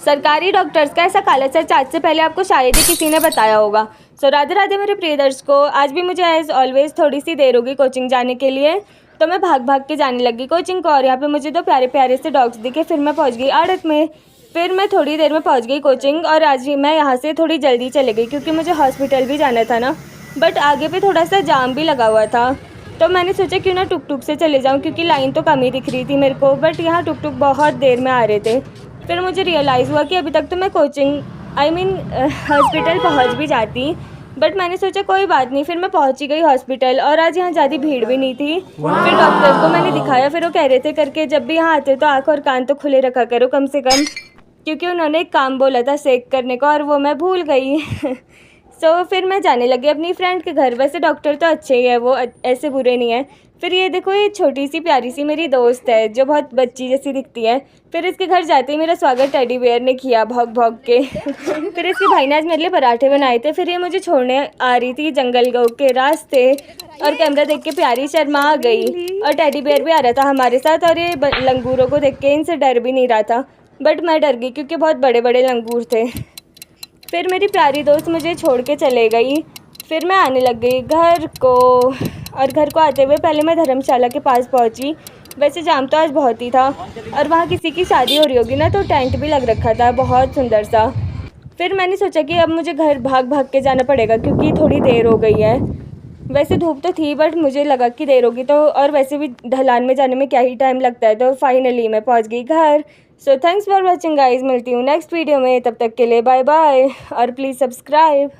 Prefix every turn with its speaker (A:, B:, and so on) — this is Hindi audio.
A: सरकारी डॉक्टर्स का ऐसा काला सच आज से पहले आपको शायद ही किसी ने बताया होगा। सो राधे राधे मेरे प्रिय दर्शकों, आज भी मुझे एज ऑलवेज थोड़ी सी देर होगी कोचिंग जाने के लिए, तो मैं भाग भाग के जाने लगी कोचिंग को। और यहाँ पे मुझे दो प्यारे प्यारे से डॉग्स दिखे। फिर मैं पहुँच गई आड़त में। फिर मैं थोड़ी देर में पहुँच गई कोचिंग। और आज मैं यहाँ से थोड़ी जल्दी चले गई क्योंकि मुझे हॉस्पिटल भी जाना था ना, बट आगे पे थोड़ा सा जाम भी लगा हुआ था। तो मैंने सोचा क्यों ना टुक टुक से चले जाऊँ, क्योंकि लाइन तो कम ही दिख रही थी मेरे को, बट यहाँ टुक टुक बहुत देर में आ रहे थे। फिर मुझे रियलाइज़ हुआ कि अभी तक तो मैं कोचिंग हॉस्पिटल पहुंच भी जाती, बट मैंने सोचा कोई बात नहीं। फिर मैं पहुंच ही गई हॉस्पिटल और आज यहाँ ज़्यादा भीड़ भी नहीं थी। फिर डॉक्टर को मैंने दिखाया, फिर वो कह रहे थे करके जब भी यहाँ आते तो आँख और कान तो खुले रखा करो कम से कम, क्योंकि उन्होंने एक काम बोला था सेक करने का और वो मैं भूल गई। सो फिर मैं जाने लगी अपनी फ्रेंड के घर। वैसे डॉक्टर तो अच्छे ही है, वो ऐसे बुरे नहीं है। फिर ये देखो, ये छोटी सी प्यारी सी मेरी दोस्त है जो बहुत बच्ची जैसी दिखती है। फिर इसके घर जाते ही मेरा स्वागत टेडी बेयर ने किया भौंक भौंक के। फिर इसके भाई ने आज मेरे लिए पराठे बनाए थे। फिर ये मुझे छोड़ने आ रही थी जंगल के रास्ते, और कैमरा देख के प्यारी शर्मा आ गई। और टेडी बेयर भी आ रहा था हमारे साथ, और ये लंगूरों को देख के इनसे डर भी नहीं रहा था, बट मैं डर गई क्योंकि बहुत बड़े बड़े लंगूर थे। फिर मेरी प्यारी दोस्त मुझे छोड़ के चले गई। फिर मैं आने लग गई घर को, और घर को आते हुए पहले मैं धर्मशाला के पास पहुंची। वैसे जाम तो आज बहुत ही था, और वहाँ किसी की शादी हो रही होगी ना, तो टेंट भी लग रखा था बहुत सुंदर सा। फिर मैंने सोचा कि अब मुझे घर भाग भाग के जाना पड़ेगा क्योंकि थोड़ी देर हो गई है। वैसे धूप तो थी, बट मुझे लगा कि देर होगी तो, और वैसे भी ढलान में जाने में क्या ही टाइम लगता है। तो फाइनली मैं पहुंच गई घर। So thanks for watching guys, मिलती हूँ नेक्स्ट वीडियो में। तब तक के लिए बाय बाय, और प्लीज़ सब्सक्राइब।